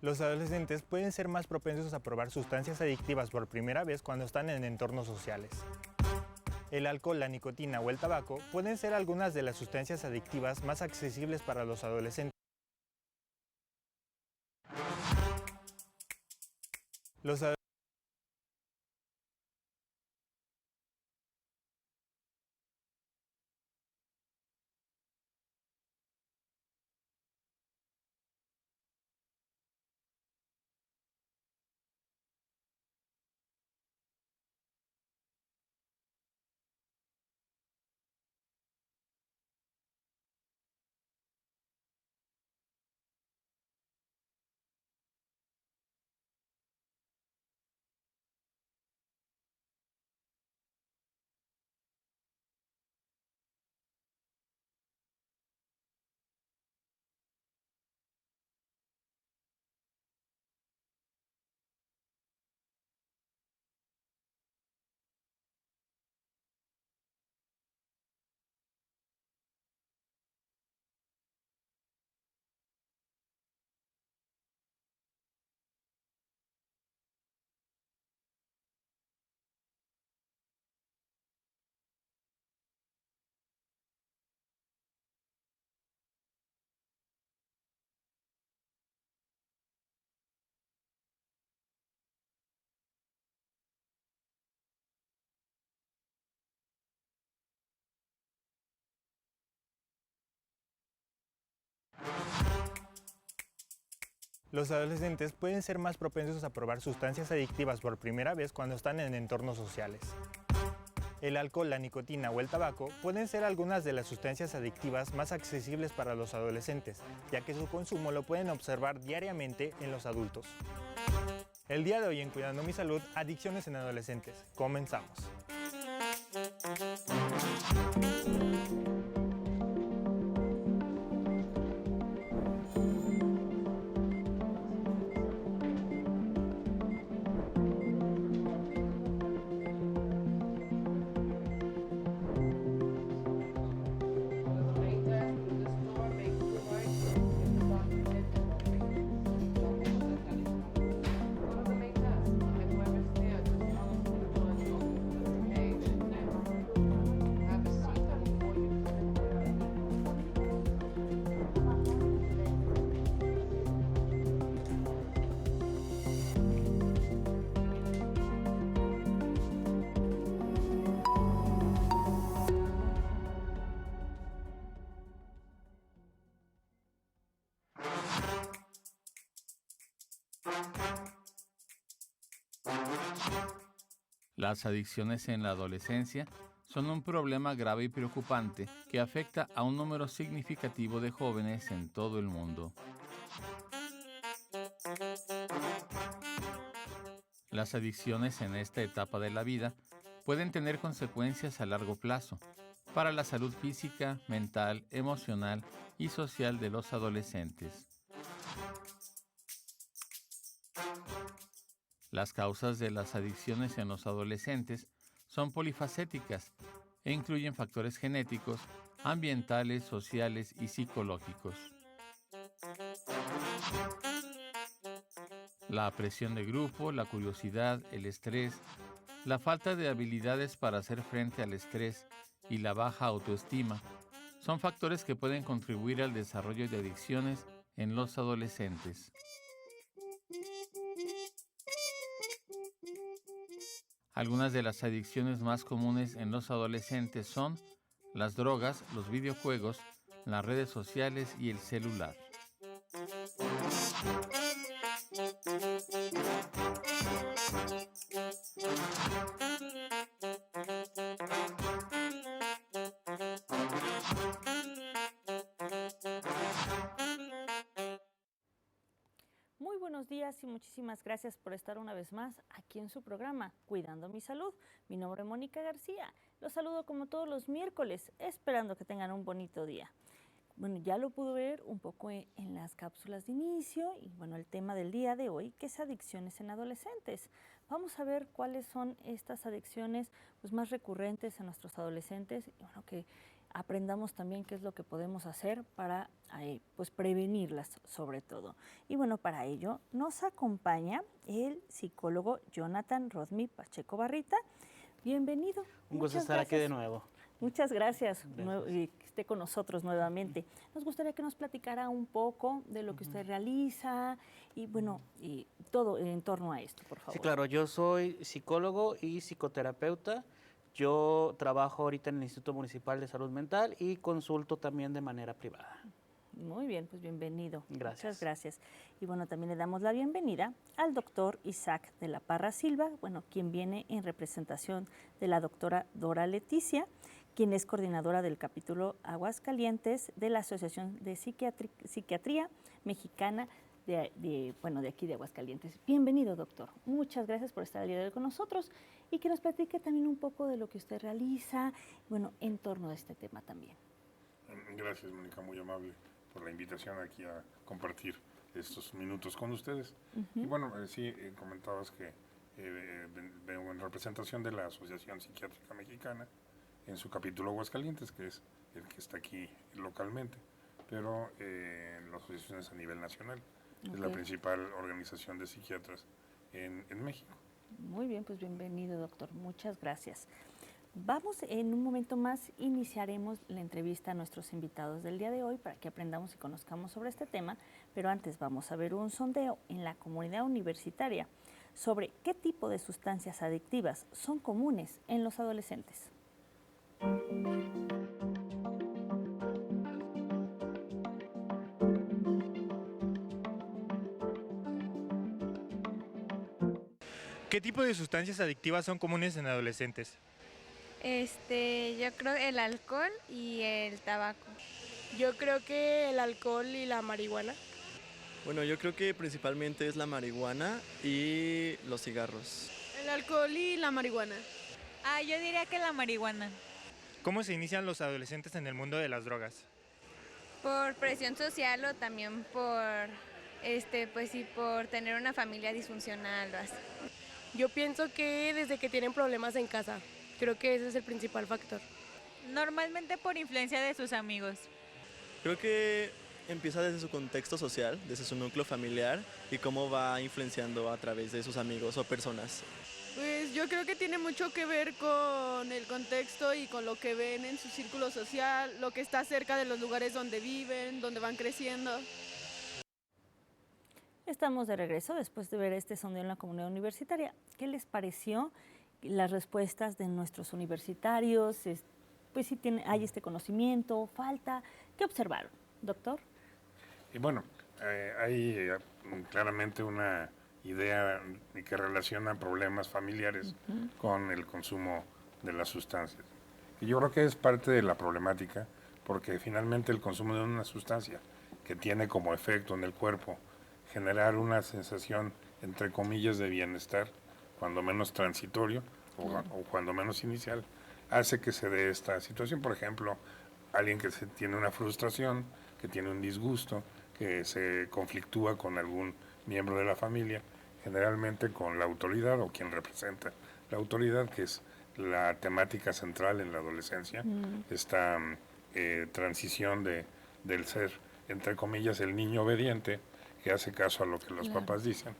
Los adolescentes pueden ser más propensos a probar sustancias adictivas por primera vez cuando están en entornos sociales. El alcohol, la nicotina o el tabaco pueden ser algunas de las sustancias adictivas más accesibles para los adolescentes. Los Los adolescentes pueden ser más propensos a probar sustancias adictivas por primera vez cuando están en entornos sociales. El alcohol, la nicotina o el tabaco pueden ser algunas de las sustancias adictivas más accesibles para los adolescentes, ya que su consumo lo pueden observar diariamente en los adultos. El día de hoy en Cuidando mi Salud, adicciones en adolescentes. Comenzamos. Las adicciones en la adolescencia son un problema grave y preocupante que afecta a un número significativo de jóvenes en todo el mundo. Las adicciones en esta etapa de la vida pueden tener consecuencias a largo plazo para la salud física, mental, emocional y social de los adolescentes. Las causas de las adicciones en los adolescentes son polifacéticas e incluyen factores genéticos, ambientales, sociales y psicológicos. La presión de grupo, la curiosidad, el estrés, la falta de habilidades para hacer frente al estrés y la baja autoestima son factores que pueden contribuir al desarrollo de adicciones en los adolescentes. Algunas de las adicciones más comunes en los adolescentes son las drogas, los videojuegos, las redes sociales y el celular. Muy buenos días y muchísimas gracias por estar una vez más aquí en su programa Cuidando mi Salud. Mi nombre es Mónica García. Los saludo como todos los miércoles, esperando que tengan un bonito día. Bueno, ya lo pudo ver un poco en las cápsulas de inicio y bueno, el tema del día de hoy, que es adicciones en adolescentes. Vamos a ver cuáles son estas adicciones más recurrentes en nuestros adolescentes y bueno, que aprendamos también qué es lo que podemos hacer para pues prevenirlas sobre todo. Y bueno, para ello nos acompaña el psicólogo Jonathan Rodmi Pacheco Barrita. Bienvenido. Un gusto estar aquí de nuevo. Muchas gracias, que esté con nosotros nuevamente. Nos gustaría que nos platicara un poco de lo que usted realiza y bueno, y todo en torno a esto, por favor. Sí, claro, yo soy psicólogo y psicoterapeuta. Yo trabajo ahorita en el Instituto Municipal de Salud Mental y consulto también de manera privada. Muy bien, pues bienvenido. Gracias. Muchas gracias. Y bueno, también le damos la bienvenida al doctor Isaac de la Parra Silva, bueno, quien viene en representación de la doctora Dora Leticia, quien es coordinadora del capítulo Aguascalientes de la Asociación de Psiquiatría Mexicana de aquí de Aguascalientes. Bienvenido, doctor. Muchas gracias por estar el día de hoy con nosotros y que nos platique también un poco de lo que usted realiza, bueno, en torno a este tema también. Gracias, Mónica, muy amable por la invitación aquí a compartir estos minutos con ustedes. Y bueno, sí, comentabas que vengo en representación de la Asociación Psiquiátrica Mexicana en su capítulo Aguascalientes, que es el que está aquí localmente, pero la asociación es a nivel nacional. Es la principal organización de psiquiatras en México. Muy bien, pues bienvenido, doctor. Muchas gracias. Vamos, en un momento más iniciaremos la entrevista a nuestros invitados del día de hoy para que aprendamos y conozcamos sobre este tema, pero antes vamos a ver un sondeo en la comunidad universitaria sobre qué tipo de sustancias adictivas son comunes en los adolescentes. ¿Qué tipo de sustancias adictivas son comunes en adolescentes? Yo creo el alcohol y el tabaco. Yo creo que el alcohol y la marihuana. Bueno, yo creo que principalmente es la marihuana y los cigarros. El alcohol y la marihuana. Yo diría que la marihuana. ¿Cómo se inician los adolescentes en el mundo de las drogas? Por presión social o también por tener una familia disfuncional o así. Yo pienso que desde que tienen problemas en casa. Creo que ese es el principal factor. Normalmente por influencia de sus amigos. Creo que empieza desde su contexto social, desde su núcleo familiar y cómo va influenciando a través de sus amigos o personas. Pues yo creo que tiene mucho que ver con el contexto y con lo que ven en su círculo social, lo que está cerca de los lugares donde viven, donde van creciendo. Estamos de regreso después de ver este sondeo en la comunidad universitaria. ¿Qué les pareció las respuestas de nuestros universitarios? Pues si hay este conocimiento, falta. ¿Qué observaron, doctor? Y bueno, hay claramente una idea que relaciona problemas familiares con el consumo de las sustancias. Y yo creo que es parte de la problemática, porque finalmente el consumo de una sustancia que tiene como efecto en el cuerpo generar una sensación, entre comillas, de bienestar, cuando menos transitorio o cuando menos inicial, hace que se dé esta situación. Por ejemplo, alguien que tiene una frustración, que tiene un disgusto, que se conflictúa con algún miembro de la familia, generalmente con la autoridad o quien representa la autoridad, que es la temática central en la adolescencia, esta transición del ser, entre comillas, el niño obediente, que hace caso a lo que los papás dicen,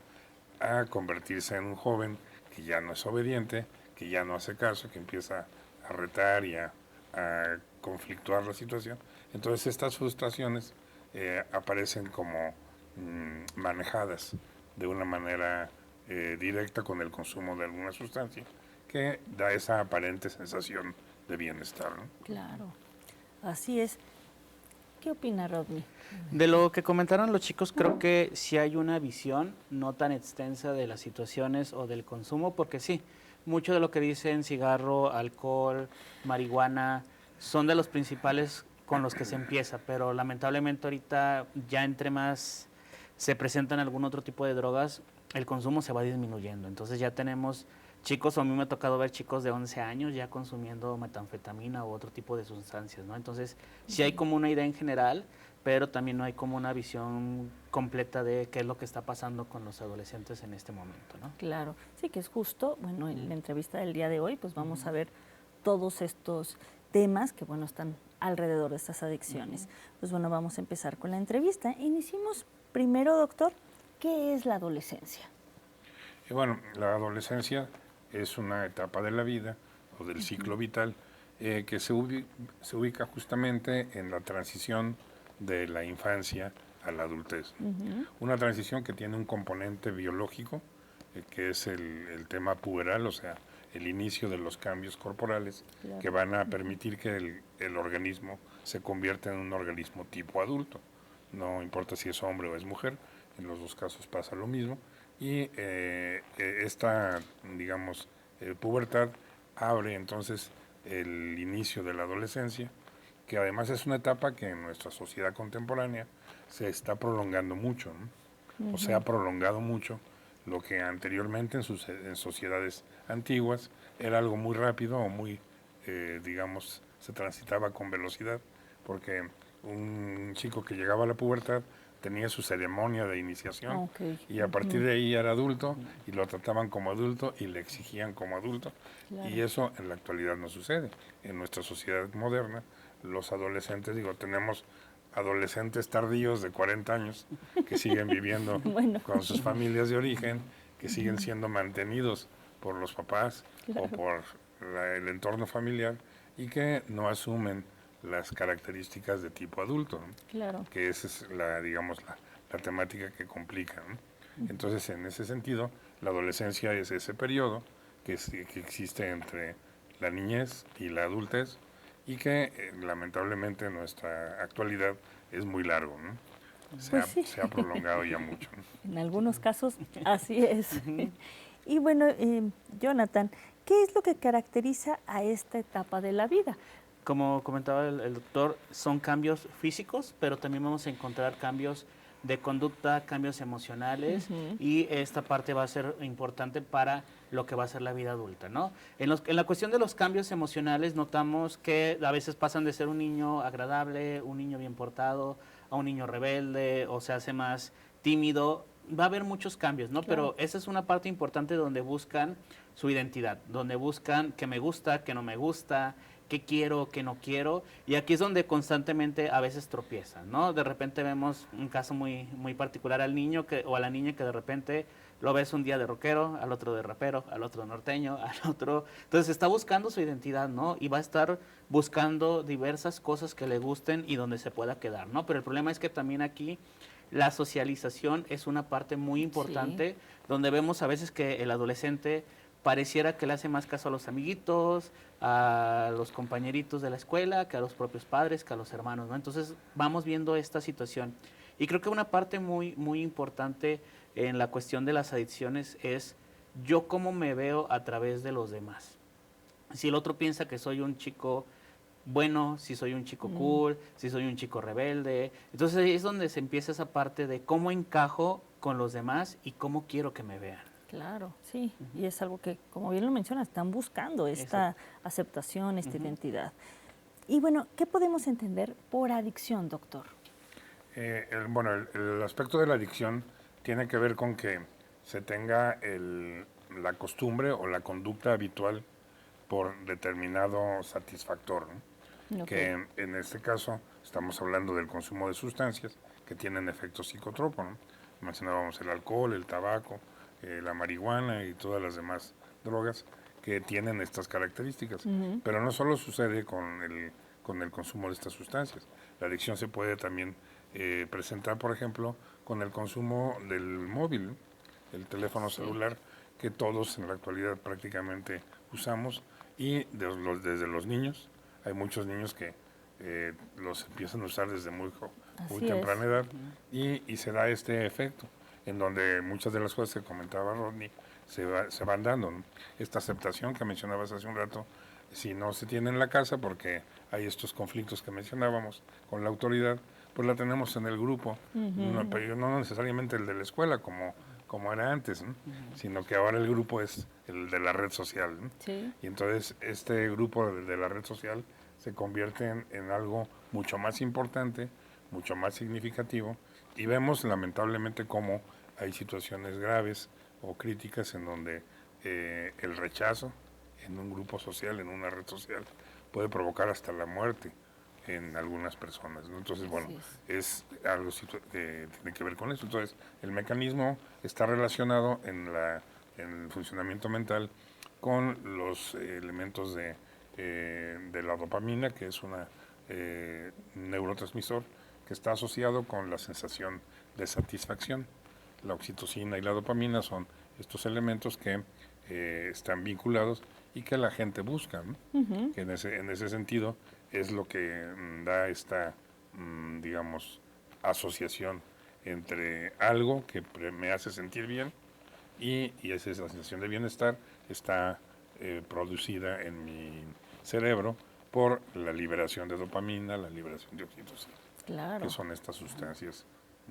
a convertirse en un joven que ya no es obediente, que ya no hace caso, que empieza a retar y a conflictuar la situación. Entonces estas frustraciones aparecen como manejadas de una manera directa con el consumo de alguna sustancia que da esa aparente sensación de bienestar, ¿no? Claro, así es. ¿Qué opina Rodney? De lo que comentaron los chicos, creo que sí hay una visión no tan extensa de las situaciones o del consumo, porque sí, mucho de lo que dicen cigarro, alcohol, marihuana, son de los principales con los que se empieza, pero lamentablemente ahorita ya entre más se presentan algún otro tipo de drogas, el consumo se va disminuyendo. Entonces ya tenemos chicos, o a mí me ha tocado ver chicos de 11 años ya consumiendo metanfetamina u otro tipo de sustancias, ¿no? Entonces sí hay como una idea en general, pero también no hay como una visión completa de qué es lo que está pasando con los adolescentes en este momento, ¿no? Claro, sí que es justo, bueno, en la entrevista del día de hoy pues vamos a ver todos estos temas que, bueno, están alrededor de estas adicciones. Pues bueno, vamos a empezar con la entrevista. Iniciemos primero, doctor, ¿qué es la adolescencia? Y bueno, la adolescencia es una etapa de la vida o del ciclo vital que se ubica justamente en la transición de la infancia a la adultez. Una transición que tiene un componente biológico, que es el tema puberal, o sea, el inicio de los cambios corporales que van a permitir que el organismo se convierta en un organismo tipo adulto. No importa si es hombre o es mujer, en los dos casos pasa lo mismo. Y esta, digamos, pubertad abre entonces el inicio de la adolescencia, que además es una etapa que en nuestra sociedad contemporánea se está prolongando mucho, ¿no? O se ha prolongado mucho, lo que anteriormente en sociedades antiguas era algo muy rápido o muy, digamos, se transitaba con velocidad, porque un chico que llegaba a la pubertad tenía su ceremonia de iniciación y a partir de ahí era adulto y lo trataban como adulto y le exigían como adulto. Y eso en la actualidad no sucede. En nuestra sociedad moderna, los adolescentes, tenemos adolescentes tardíos de 40 años que siguen viviendo con sus familias de origen, que siguen siendo mantenidos por los papás o por el entorno familiar y que no asumen las características de tipo adulto, ¿no? Que esa es la temática que complica, ¿no? Entonces, en ese sentido, la adolescencia es ese periodo que existe entre la niñez y la adultez y que lamentablemente en nuestra actualidad es muy largo, ¿no? Se ha prolongado ya mucho, ¿no? En algunos casos así es. Y bueno, Jonathan, ¿qué es lo que caracteriza a esta etapa de la vida? Como comentaba el doctor, son cambios físicos, pero también vamos a encontrar cambios de conducta, cambios emocionales, y esta parte va a ser importante para lo que va a ser la vida adulta, ¿no? En la cuestión de los cambios emocionales notamos que a veces pasan de ser un niño agradable, un niño bien portado, a un niño rebelde, o se hace más tímido. Va a haber muchos cambios, ¿no? Pero esa es una parte importante donde buscan su identidad, donde buscan qué me gusta, qué no me gusta, qué quiero, qué no quiero, y aquí es donde constantemente a veces tropiezan, ¿no? De repente vemos un caso muy, muy particular al niño o a la niña que de repente lo ves un día de rockero, al otro de rapero, al otro de norteño, al otro... Entonces está buscando su identidad, ¿no? Y va a estar buscando diversas cosas que le gusten y donde se pueda quedar, ¿no? Pero el problema es que también aquí la socialización es una parte muy importante, donde vemos a veces que el adolescente pareciera que le hace más caso a los amiguitos, a los compañeritos de la escuela, que a los propios padres, que a los hermanos, ¿no? Entonces vamos viendo esta situación. Y creo que una parte muy, muy importante en la cuestión de las adicciones es yo cómo me veo a través de los demás. Si el otro piensa que soy un chico bueno, si soy un chico cool, si soy un chico rebelde. Entonces ahí es donde se empieza esa parte de cómo encajo con los demás y cómo quiero que me vean. Claro, sí, y es algo que, como bien lo mencionas, están buscando esta aceptación, esta identidad. Y bueno, ¿qué podemos entender por adicción, doctor? El aspecto de la adicción tiene que ver con que se tenga la costumbre o la conducta habitual por determinado satisfactor, ¿no? Que en este caso estamos hablando del consumo de sustancias que tienen efectos psicotropos, ¿no? Mencionábamos el alcohol, el tabaco, la marihuana y todas las demás drogas que tienen estas características. Pero no solo sucede con el consumo de estas sustancias. La adicción se puede también presentar, por ejemplo, con el consumo del móvil, el teléfono celular, que todos en la actualidad prácticamente usamos, y desde los niños. Hay muchos niños que los empiezan a usar desde muy temprana edad y se da este efecto, en donde muchas de las cosas que comentaba Rodney se van dando, ¿no? Esta aceptación que mencionabas hace un rato, si no se tiene en la casa, porque hay estos conflictos que mencionábamos con la autoridad, pues la tenemos en el grupo, pero no necesariamente el de la escuela como era antes, ¿no? Sino que ahora el grupo es el de la red social, ¿no? Y entonces este grupo de la red social se convierte en algo mucho más importante, mucho más significativo, y vemos lamentablemente cómo hay situaciones graves o críticas en donde el rechazo en un grupo social, en una red social, puede provocar hasta la muerte en algunas personas, ¿no? Entonces, bueno, es algo que tiene que ver con eso. Entonces, el mecanismo está relacionado en el funcionamiento mental con los elementos de la dopamina, que es un neurotransmisor que está asociado con la sensación de satisfacción. La oxitocina y la dopamina son estos elementos que están vinculados y que la gente busca, ¿no? Que en ese sentido es lo que da esta, digamos, asociación entre algo que me hace sentir bien y esa sensación de bienestar está producida en mi cerebro por la liberación de dopamina, la liberación de oxitocina, Claro. que son estas sustancias,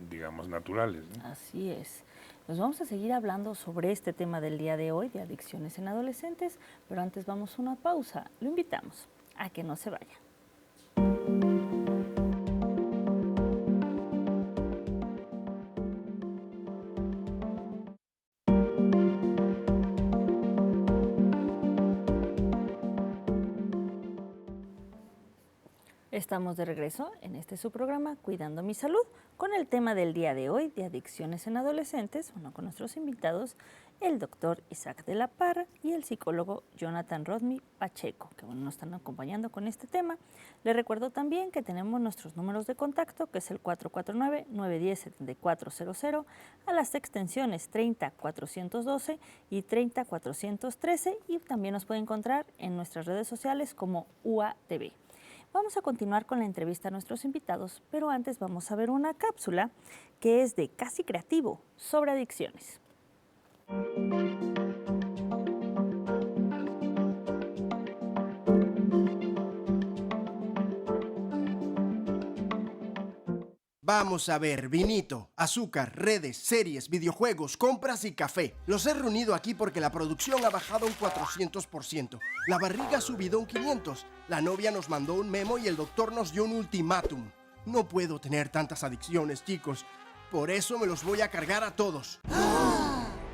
digamos, naturales, ¿no? Así es. Nos vamos a seguir hablando sobre este tema del día de hoy, de adicciones en adolescentes, pero antes vamos a una pausa. Lo invitamos a que no se vaya. Estamos de regreso en este su programa Cuidando mi Salud con el tema del día de hoy de adicciones en adolescentes, con nuestros invitados, el doctor Isaac de la Parra y el psicólogo Jonathan Rodney Pacheco, que nos están acompañando con este tema. Les recuerdo también que tenemos nuestros números de contacto, que es el 449-910-7400, a las extensiones 30-412 y 30-413, y también nos puede encontrar en nuestras redes sociales como UATV. Vamos a continuar con la entrevista a nuestros invitados, pero antes vamos a ver una cápsula que es de Casi Creativo sobre adicciones. Vamos a ver, vinito, azúcar, redes, series, videojuegos, compras y café. Los he reunido aquí porque la producción ha bajado un 400%. La barriga ha subido un 500%. La novia nos mandó un memo y el doctor nos dio un ultimátum. No puedo tener tantas adicciones, chicos. Por eso me los voy a cargar a todos.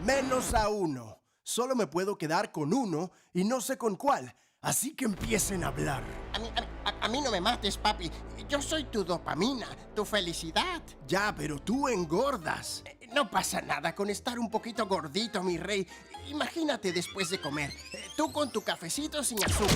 Menos a uno. Solo me puedo quedar con uno y no sé con cuál. Así que empiecen a hablar. A mí no me mates, papi. Yo soy tu dopamina, tu felicidad. Ya, pero tú engordas. No pasa nada con estar un poquito gordito, mi rey. Imagínate después de comer. Tú con tu cafecito sin azúcar.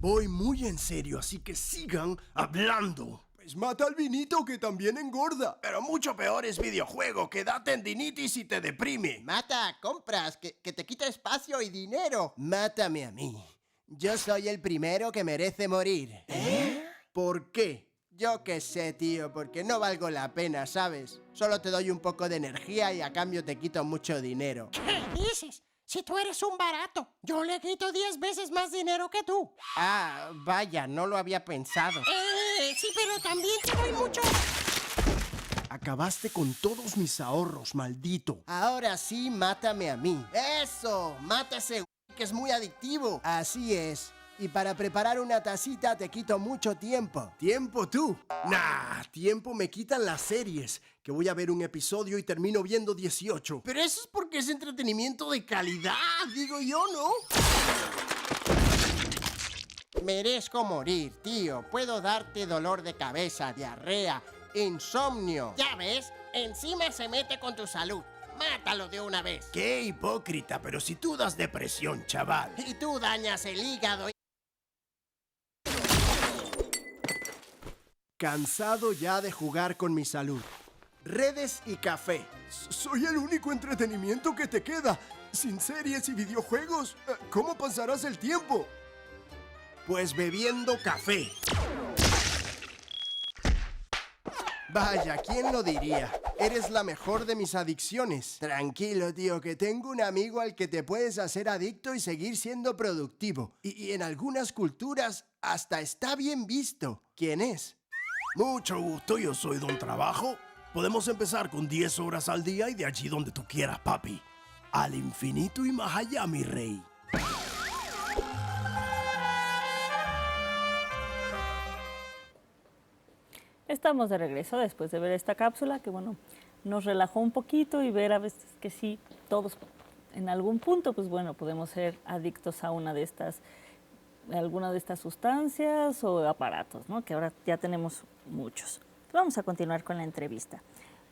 Voy muy en serio, así que sigan hablando. Pues mata al vinito que también engorda. Pero mucho peor es videojuego, que da tendinitis y te deprime. Mata, compras, que te quita espacio y dinero. Mátame a mí. Yo soy el primero que merece morir. ¿Por qué? Yo qué sé, tío, porque no valgo la pena, ¿sabes? Solo te doy un poco de energía y a cambio te quito mucho dinero. ¿Qué dices? Si tú eres un barato, yo le quito 10 veces más dinero que tú. Ah, vaya, no lo había pensado. Sí, pero también te doy mucho. Acabaste con todos mis ahorros, maldito. Ahora sí, mátame a mí. ¡Eso! ¡Mata ese que es muy adictivo! Así es. Y para preparar una tacita te quito mucho tiempo. ¿Tiempo tú? Nah, tiempo me quitan las series. Que voy a ver un episodio y termino viendo 18. Pero eso es porque es entretenimiento de calidad, digo yo, ¿no? Merezco morir, tío. Puedo darte dolor de cabeza, diarrea, insomnio. Ya ves, encima se mete con tu salud. Mátalo de una vez. ¡Qué hipócrita! Pero si tú das depresión, chaval. Y tú dañas el hígado. Cansado ya de jugar con mi salud. Redes y café. Soy el único entretenimiento que te queda. Sin series y videojuegos, ¿cómo pasarás el tiempo? Pues bebiendo café. Vaya, ¿quién lo diría? Eres la mejor de mis adicciones. Tranquilo, tío, que tengo un amigo al que te puedes hacer adicto y seguir siendo productivo. Y en algunas culturas hasta está bien visto. ¿Quién es? Mucho gusto, yo soy Don Trabajo. Podemos empezar con 10 horas al día y de allí donde tú quieras, papi. Al infinito y más allá, mi rey. Estamos de regreso después de ver esta cápsula que, nos relajó un poquito y ver a veces que sí, todos en algún punto, pues bueno, podemos ser adictos a una de estas alguna de estas sustancias o aparatos, ¿no? Que ahora ya tenemos muchos. Vamos a continuar con la entrevista.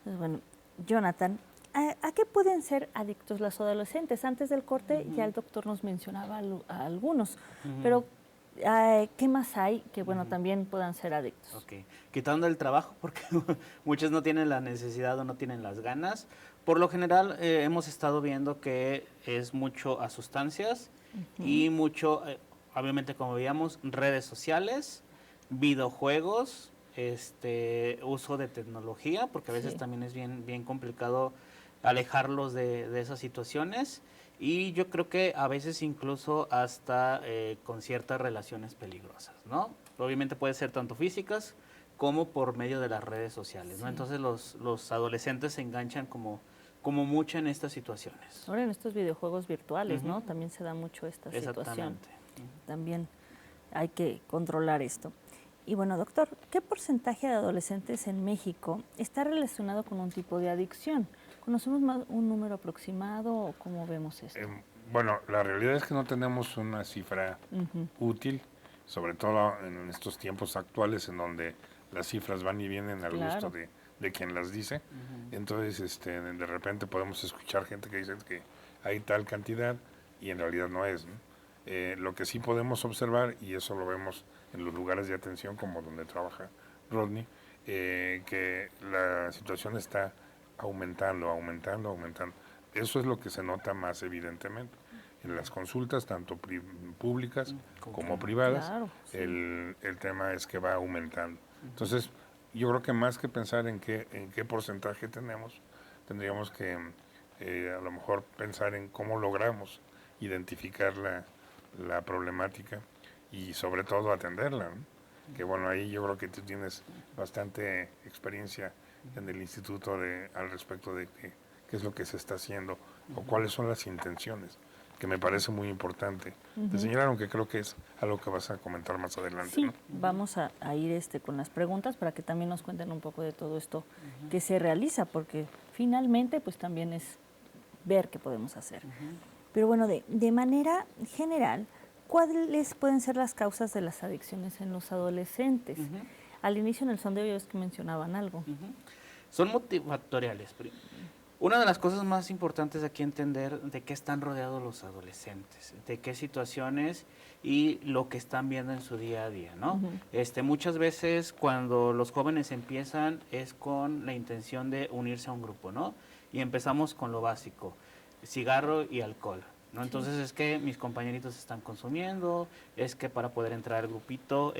Pues bueno, Jonathan, ¿a qué pueden ser adictos los adolescentes? Antes del corte ya el doctor nos mencionaba a algunos, pero ¿qué más hay que, bueno, también puedan ser adictos? Ok, quitando el trabajo, porque muchos no tienen la necesidad o no tienen las ganas. Por lo general hemos estado viendo que es mucho a sustancias y mucho, obviamente como veíamos, redes sociales, videojuegos, uso de tecnología, porque a veces también es bien complicado alejarlos de esas situaciones. Y yo creo que a veces incluso hasta con ciertas relaciones peligrosas, ¿no? Obviamente puede ser tanto físicas como por medio de las redes sociales, ¿no? Entonces los adolescentes se enganchan como mucho en estas situaciones. Ahora en estos videojuegos virtuales, ¿no? También se da mucho esta situación. También hay que controlar esto. Y bueno, doctor, ¿qué porcentaje de adolescentes en México está relacionado con un tipo de adicción? ¿Conocemos más un número aproximado o cómo vemos esto? Bueno, la realidad es que no tenemos una cifra útil, sobre todo en estos tiempos actuales en donde las cifras van y vienen al gusto de quien las dice. Entonces, de repente podemos escuchar gente que dice que hay tal cantidad y en realidad no es, ¿no? Lo que sí podemos observar, y eso lo vemos en los lugares de atención como donde trabaja Rodney, que la situación está aumentando. Eso es lo que se nota más evidentemente en las consultas, tanto públicas como privadas. Claro, sí. El tema es que va aumentando. Entonces, yo creo que más que pensar en qué porcentaje tenemos, tendríamos que a lo mejor pensar en cómo logramos identificar la problemática y sobre todo atenderla, ¿no? Que bueno, ahí yo creo que tú tienes bastante experiencia en el instituto al respecto de qué es lo que se está haciendo o cuáles son las intenciones, que me parece muy importante de señalar, aunque creo que es algo que vas a comentar más adelante. Sí, ¿no? vamos a ir con las preguntas para que también nos cuenten un poco de todo esto que se realiza, porque finalmente pues también es ver qué podemos hacer. Pero bueno, de manera general, ¿cuáles pueden ser las causas de las adicciones en los adolescentes? Al inicio en el sondeo es que mencionaban algo. Son multifactoriales. Una de las cosas más importantes aquí entender de qué están rodeados los adolescentes, de qué situaciones y lo que están viendo en su día a día, ¿no? Muchas veces cuando los jóvenes empiezan es con la intención de unirse a un grupo, ¿no? Y empezamos con lo básico, cigarro y alcohol, ¿no? Entonces es que mis compañeritos están consumiendo, es que para poder entrar al grupito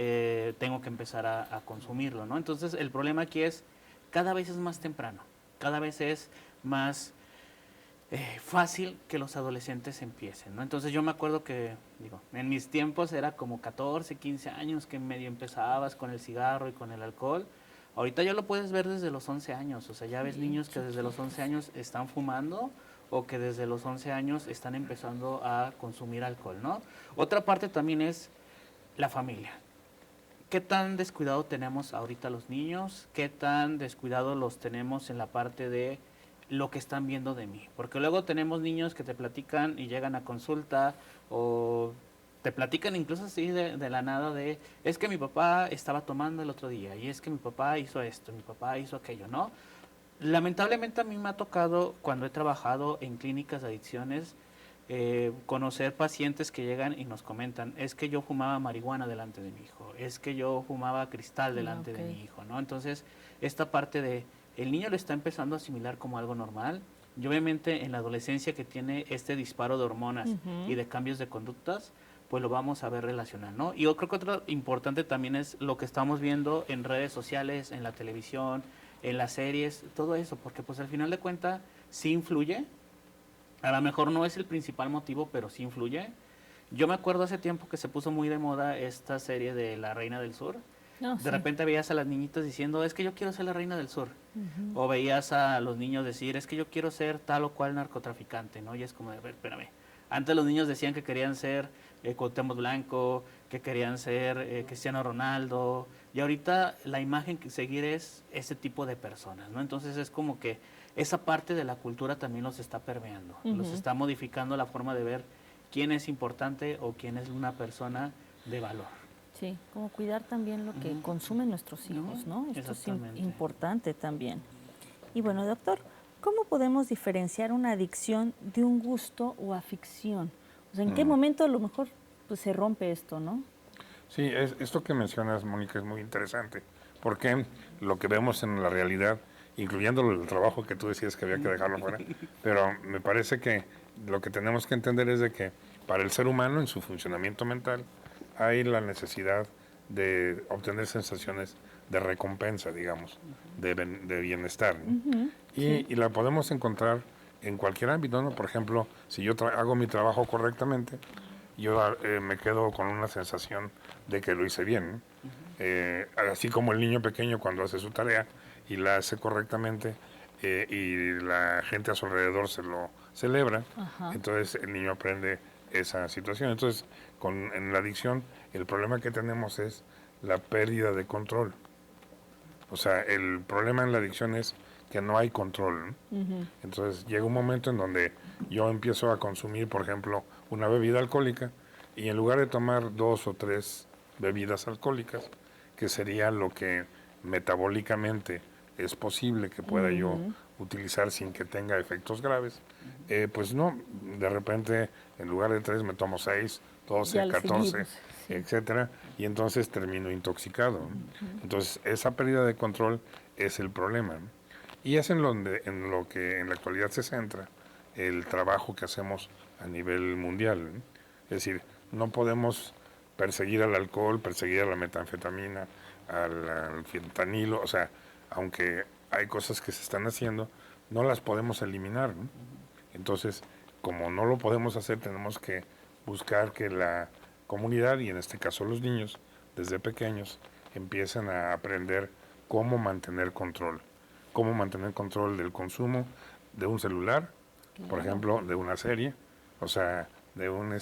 tengo que empezar a consumirlo, ¿no? Entonces el problema aquí es cada vez es más temprano, cada vez es más fácil que los adolescentes empiecen, ¿no? Entonces yo me acuerdo que, en mis tiempos era como 14, 15 años que medio empezabas con el cigarro y con el alcohol. Ahorita ya lo puedes ver desde los 11 años, o sea, ya ves niños que desde los 11 años están fumando o que desde los 11 años están empezando a consumir alcohol, ¿no? Otra parte también es la familia. ¿Qué tan descuidado tenemos ahorita los niños? ¿Qué tan descuidado los tenemos en la parte de lo que están viendo de mí? Porque luego tenemos niños que te platican y llegan a consulta o te platican incluso así de la nada de, es que mi papá estaba tomando el otro día y es que mi papá hizo esto, mi papá hizo aquello, ¿no? Lamentablemente a mí me ha tocado, cuando he trabajado en clínicas de adicciones, conocer pacientes que llegan y nos comentan, es que yo fumaba marihuana delante de mi hijo, es que yo fumaba cristal delante de mi hijo, ¿no? Entonces, esta parte de, el niño lo está empezando a asimilar como algo normal, y obviamente en la adolescencia que tiene este disparo de hormonas y de cambios de conductas, pues lo vamos a ver relacionar, ¿no? Y yo creo que otro importante también es lo que estamos viendo en redes sociales, en la televisión, en las series, todo eso, porque pues al final de cuentas sí influye, a lo mejor no es el principal motivo, pero sí influye. Yo me acuerdo hace tiempo que se puso muy de moda esta serie de La Reina del Sur. De repente veías a las niñitas diciendo, es que yo quiero ser la Reina del Sur. O veías a los niños decir, es que yo quiero ser tal o cual narcotraficante, ¿no? Y es como, a ver, espérame. Antes los niños decían que querían ser Cuauhtémoc Blanco, que querían ser Cristiano Ronaldo, y ahorita la imagen que seguir es ese tipo de personas, ¿no? Entonces es como que esa parte de la cultura también los está permeando, los está modificando la forma de ver quién es importante o quién es una persona de valor. Sí, como cuidar también lo que consumen nuestros hijos, ¿no? Esto es importante también. Y bueno, doctor, ¿cómo podemos diferenciar una adicción de un gusto o afición? O sea, ¿en qué momento a lo mejor pues, se rompe esto, no? Sí, esto que mencionas, Mónica, es muy interesante, porque lo que vemos en la realidad, incluyendo el trabajo que tú decías que había que dejarlo fuera, pero me parece que lo que tenemos que entender es de que para el ser humano, en su funcionamiento mental, hay la necesidad de obtener sensaciones de recompensa, digamos, de bienestar, ¿no? Y la podemos encontrar en cualquier ámbito, ¿no? Por ejemplo, si yo hago mi trabajo correctamente, yo me quedo con una sensación de que lo hice bien, ¿no? Así como el niño pequeño cuando hace su tarea y la hace correctamente y la gente a su alrededor se lo celebra, entonces el niño aprende esa situación. Entonces, en la adicción, el problema que tenemos es la pérdida de control. O sea, el problema en la adicción es que no hay control, ¿no? Entonces llega un momento en donde yo empiezo a consumir, por ejemplo, una bebida alcohólica y en lugar de tomar 2 o 3 bebidas alcohólicas, que sería lo que metabólicamente es posible que pueda yo utilizar sin que tenga efectos graves, pues no, de repente en lugar de 3 me tomo 6, 12, 14, etcétera, y entonces termino intoxicado, ¿no? Entonces esa pérdida de control es el problema, ¿no? Y es en lo que en la actualidad se centra el trabajo que hacemos a nivel mundial, ¿no? Es decir, no podemos perseguir al alcohol, perseguir a la metanfetamina, al fentanilo, o sea, aunque hay cosas que se están haciendo, no las podemos eliminar, ¿no? Entonces, como no lo podemos hacer, tenemos que buscar que la comunidad, y en este caso los niños, desde pequeños, empiecen a aprender cómo mantener control del consumo de un celular, por ejemplo, de una serie, o sea, de un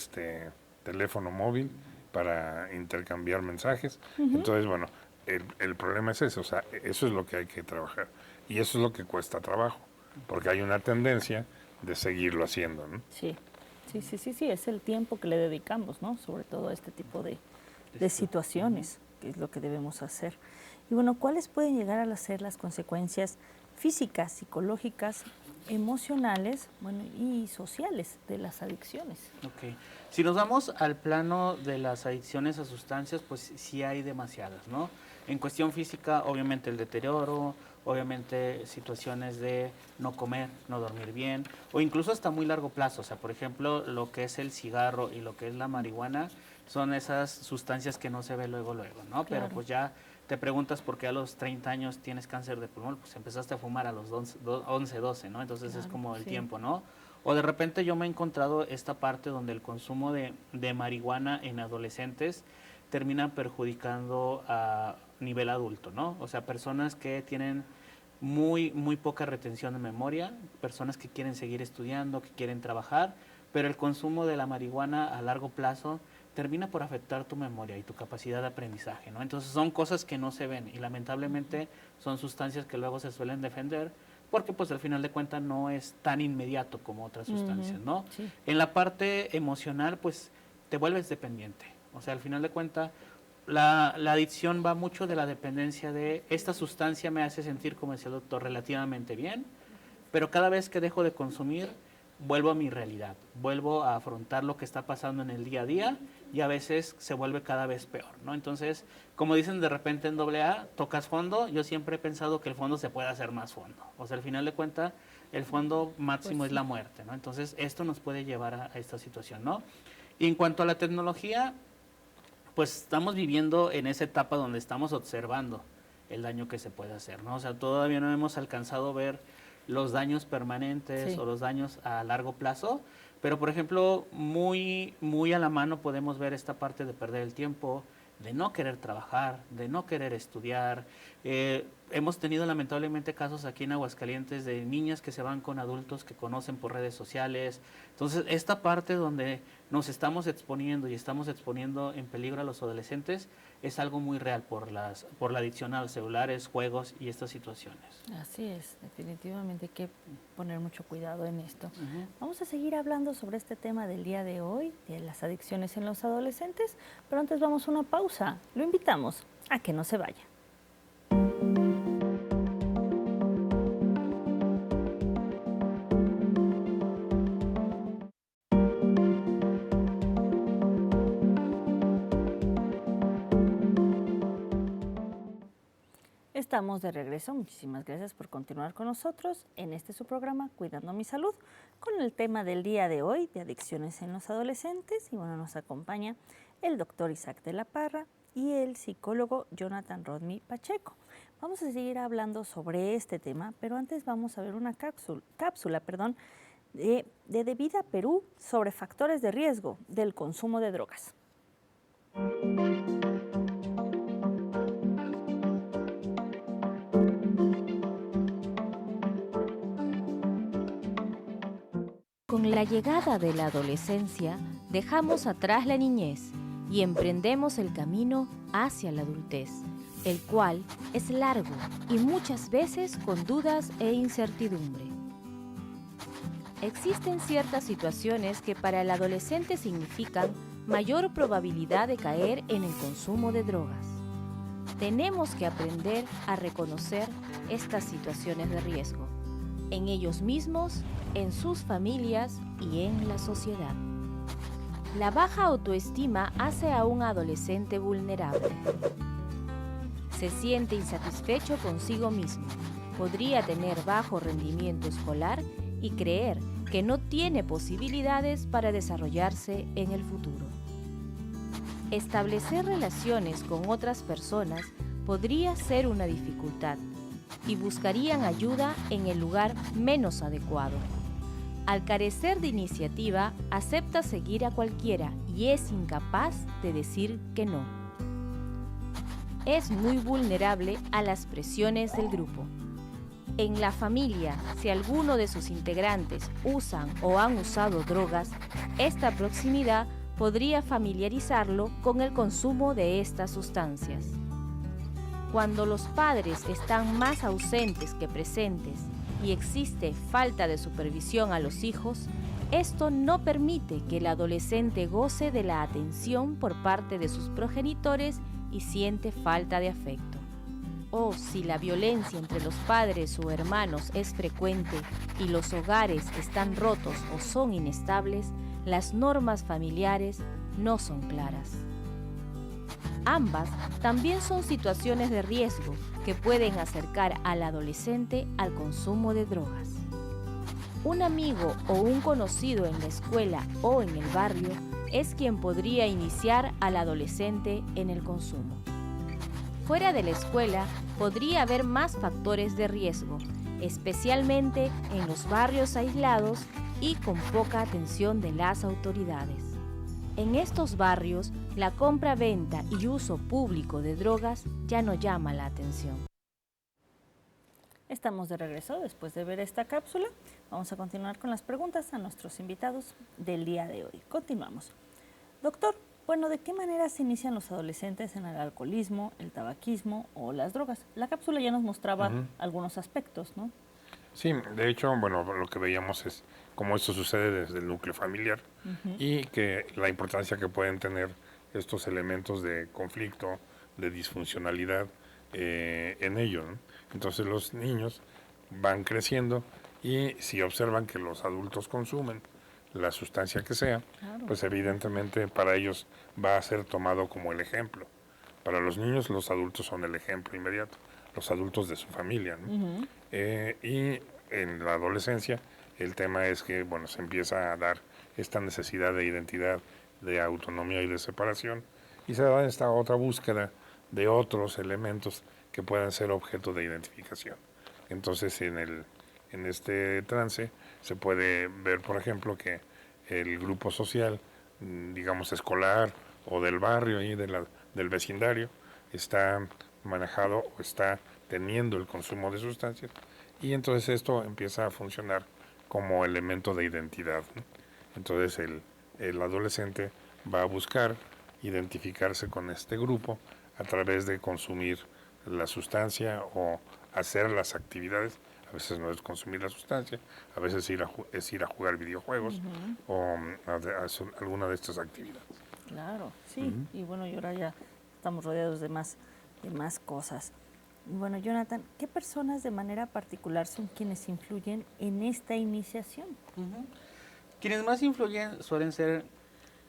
teléfono móvil para intercambiar mensajes. Entonces, bueno, el problema es eso, o sea, eso es lo que hay que trabajar. Y eso es lo que cuesta trabajo, porque hay una tendencia de seguirlo haciendo, ¿no? Sí, es el tiempo que le dedicamos, ¿no? Sobre todo a este tipo de situaciones, que es lo que debemos hacer. Y bueno, ¿cuáles pueden llegar a ser las consecuencias físicas, psicológicas, emocionales, bueno, y sociales de las adicciones? Ok. Si nos vamos al plano de las adicciones a sustancias, pues sí hay demasiadas, ¿no? En cuestión física, obviamente el deterioro, obviamente situaciones de no comer, no dormir bien, o incluso hasta muy largo plazo. O sea, por ejemplo, lo que es el cigarro y lo que es la marihuana son esas sustancias que no se ve luego, ¿no? Claro. Pero pues ya te preguntas por qué a los 30 años tienes cáncer de pulmón, pues empezaste a fumar a los 11, 12, ¿no? Entonces claro, es como el tiempo, ¿no? O de repente yo me he encontrado esta parte donde el consumo de marihuana en adolescentes termina perjudicando a nivel adulto, ¿no? O sea, personas que tienen muy poca retención de memoria, personas que quieren seguir estudiando, que quieren trabajar, pero el consumo de la marihuana a largo plazo termina por afectar tu memoria y tu capacidad de aprendizaje, ¿no? Entonces son cosas que no se ven y lamentablemente son sustancias que luego se suelen defender porque pues al final de cuentas no es tan inmediato como otras sustancias, ¿no? Sí. En la parte emocional pues te vuelves dependiente, o sea, al final de cuentas la adicción va mucho de la dependencia de esta sustancia me hace sentir, como decía el doctor, relativamente bien, pero cada vez que dejo de consumir vuelvo a mi realidad, vuelvo a afrontar lo que está pasando en el día a día y a veces se vuelve cada vez peor, ¿no? Entonces, como dicen de repente en AA, tocas fondo, yo siempre he pensado que el fondo se puede hacer más fondo, o sea, al final de cuentas, el fondo máximo pues sí, es la muerte, ¿no? Entonces, esto nos puede llevar a esta situación, ¿no? Y en cuanto a la tecnología, pues estamos viviendo en esa etapa donde estamos observando el daño que se puede hacer, ¿no? O sea, todavía no hemos alcanzado a ver los daños permanentes sí, o los daños a largo plazo, pero por ejemplo, muy a la mano podemos ver esta parte de perder el tiempo, de no querer trabajar, de no querer estudiar, hemos tenido lamentablemente casos aquí en Aguascalientes de niñas que se van con adultos que conocen por redes sociales. Entonces, esta parte donde nos estamos exponiendo y estamos exponiendo en peligro a los adolescentes es algo muy real por la adicción a los celulares, juegos y estas situaciones. Así es, definitivamente hay que poner mucho cuidado en esto. Vamos a seguir hablando sobre este tema del día de hoy, de las adicciones en los adolescentes, pero antes vamos a una pausa. Lo invitamos a que no se vaya. Estamos de regreso. Muchísimas gracias por continuar con nosotros en este su programa Cuidando mi Salud, con el tema del día de hoy de adicciones en los adolescentes. Y bueno, nos acompaña el doctor Isaac de la Parra y el psicólogo Jonathan Rodney Pacheco. Vamos a seguir hablando sobre este tema, pero antes vamos a ver una cápsula de Vida Perú sobre factores de riesgo del consumo de drogas. Con la llegada de la adolescencia, dejamos atrás la niñez y emprendemos el camino hacia la adultez, el cual es largo y muchas veces con dudas e incertidumbre. Existen ciertas situaciones que para el adolescente significan mayor probabilidad de caer en el consumo de drogas. Tenemos que aprender a reconocer estas situaciones de riesgo, en ellos mismos, en sus familias y en la sociedad. La baja autoestima hace a un adolescente vulnerable. Se siente insatisfecho consigo mismo, podría tener bajo rendimiento escolar y creer que no tiene posibilidades para desarrollarse en el futuro. Establecer relaciones con otras personas podría ser una dificultad y buscarían ayuda en el lugar menos adecuado. Al carecer de iniciativa, acepta seguir a cualquiera y es incapaz de decir que no. Es muy vulnerable a las presiones del grupo. En la familia, si alguno de sus integrantes usan o han usado drogas, esta proximidad podría familiarizarlo con el consumo de estas sustancias. Cuando los padres están más ausentes que presentes y existe falta de supervisión a los hijos, esto no permite que el adolescente goce de la atención por parte de sus progenitores y siente falta de afecto. O si la violencia entre los padres o hermanos es frecuente y los hogares están rotos o son inestables, las normas familiares no son claras. Ambas también son situaciones de riesgo que pueden acercar al adolescente al consumo de drogas. Un amigo o un conocido en la escuela o en el barrio es quien podría iniciar al adolescente en el consumo. Fuera de la escuela podría haber más factores de riesgo, especialmente en los barrios aislados y con poca atención de las autoridades. En estos barrios, la compra, venta y uso público de drogas ya no llama la atención. Estamos de regreso después de ver esta cápsula. Vamos a continuar con las preguntas a nuestros invitados del día de hoy. Continuamos. Doctor, bueno, ¿de qué manera se inician los adolescentes en el alcoholismo, el tabaquismo o las drogas? La cápsula ya nos mostraba algunos aspectos, ¿no? Sí, de hecho, bueno, lo que veíamos es cómo esto sucede desde el núcleo familiar y que la importancia que pueden tener estos elementos de conflicto, de disfuncionalidad en ello, ¿no? Entonces los niños van creciendo y si observan que los adultos consumen la sustancia que sea, pues evidentemente para ellos va a ser tomado como el ejemplo. Para los niños, los adultos son el ejemplo inmediato, los adultos de su familia, ¿no? Y en la adolescencia el tema es que, bueno, se empieza a dar esta necesidad de identidad, de autonomía y de separación, y se da esta otra búsqueda de otros elementos que puedan ser objeto de identificación. Entonces, en este trance se puede ver, por ejemplo, que el grupo social, digamos, escolar o del barrio y del vecindario, está manejado o está teniendo el consumo de sustancias, y entonces esto empieza a funcionar como elemento de identidad, ¿no? Entonces el adolescente va a buscar identificarse con este grupo a través de consumir la sustancia o hacer las actividades. A veces no es consumir la sustancia, a veces es ir a jugar videojuegos o a hacer alguna de estas actividades. Claro, sí. Y bueno, y ahora ya estamos rodeados de más cosas. Y bueno, Jonathan, ¿qué personas de manera particular son quienes influyen en esta iniciación? Quienes más influyen suelen ser,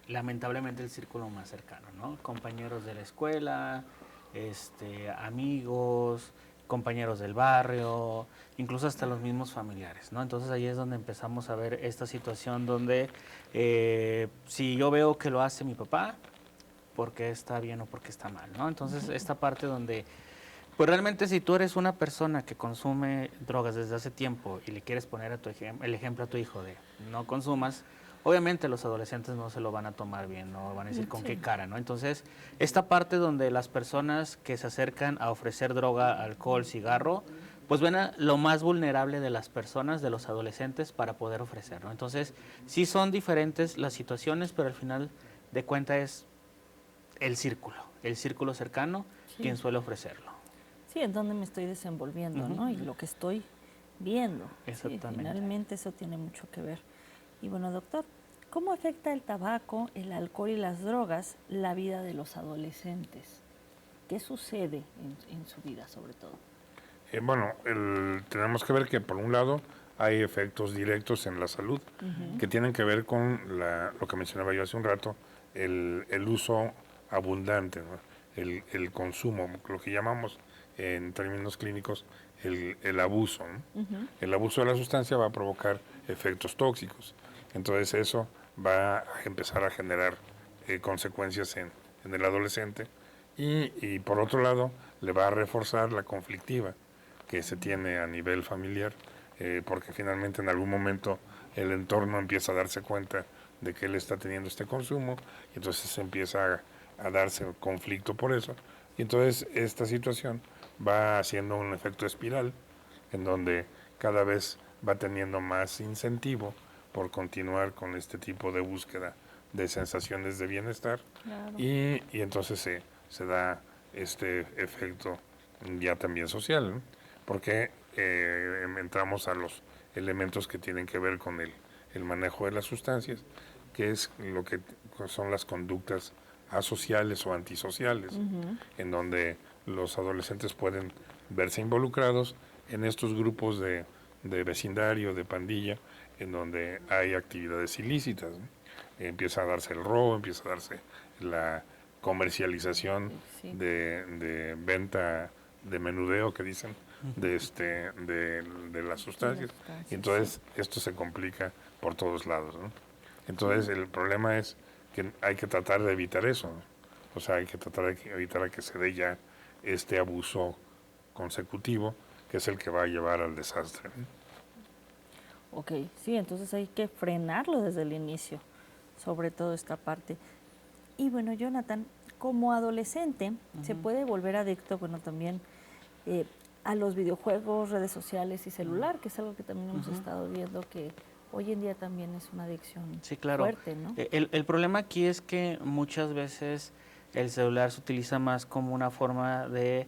lamentablemente, el círculo más cercano, ¿no? Compañeros de la escuela, amigos, compañeros del barrio, incluso hasta los mismos familiares, ¿no? Entonces ahí es donde empezamos a ver esta situación donde si yo veo que lo hace mi papá, ¿por qué está bien o por qué está mal, ¿no? Entonces esta parte donde, pues realmente si tú eres una persona que consume drogas desde hace tiempo y le quieres poner el ejemplo a tu hijo de no consumas, obviamente los adolescentes no se lo van a tomar bien, no van a decir con qué cara, ¿no? Entonces, esta parte donde las personas que se acercan a ofrecer droga, alcohol, cigarro, pues ven a lo más vulnerable de las personas, de los adolescentes, para poder ofrecer, ¿no? Entonces, sí son diferentes las situaciones, pero al final de cuentas es el círculo cercano quien suele ofrecerlo. Sí, en donde me estoy desenvolviendo, ¿no? Y lo que estoy viendo. Exactamente. Sí, finalmente eso tiene mucho que ver. Y bueno, doctor, ¿cómo afecta el tabaco, el alcohol y las drogas la vida de los adolescentes? ¿Qué sucede en su vida, sobre todo? Tenemos que ver que por un lado hay efectos directos en la salud que tienen que ver con lo que mencionaba yo hace un rato, el uso abundante, ¿no? El consumo, lo que llamamos en términos clínicos el abuso, ¿no? El abuso de la sustancia va a provocar efectos tóxicos. Entonces eso va a empezar a generar consecuencias en el adolescente y por otro lado le va a reforzar la conflictiva que se tiene a nivel familiar, porque finalmente en algún momento el entorno empieza a darse cuenta de que él está teniendo este consumo y entonces empieza a darse conflicto por eso. Y entonces esta situación va haciendo un efecto espiral en donde cada vez va teniendo más incentivo por continuar con este tipo de búsqueda de sensaciones de bienestar. Claro. Y entonces se da este efecto ya también social, ¿no? Porque entramos a los elementos que tienen que ver con el manejo de las sustancias, que es lo que son las conductas asociales o antisociales, en donde los adolescentes pueden verse involucrados en estos grupos de vecindario, de pandilla, en donde hay actividades ilícitas, ¿no? Empieza a darse el robo, empieza a darse la comercialización de venta de menudeo, que dicen, de las sustancias, y entonces esto se complica por todos lados, ¿no? Entonces el problema es que hay que tratar de evitar eso, ¿no? O sea, hay que tratar de evitar que se dé ya este abuso consecutivo, que es el que va a llevar al desastre, ¿no? Ok, sí, entonces hay que frenarlo desde el inicio, sobre todo esta parte. Y bueno, Jonathan, como adolescente, se puede volver adicto, bueno, también a los videojuegos, redes sociales y celular, que es algo que también hemos estado viendo que hoy en día también es una adicción fuerte, ¿no? El problema aquí es que muchas veces el celular se utiliza más como una forma de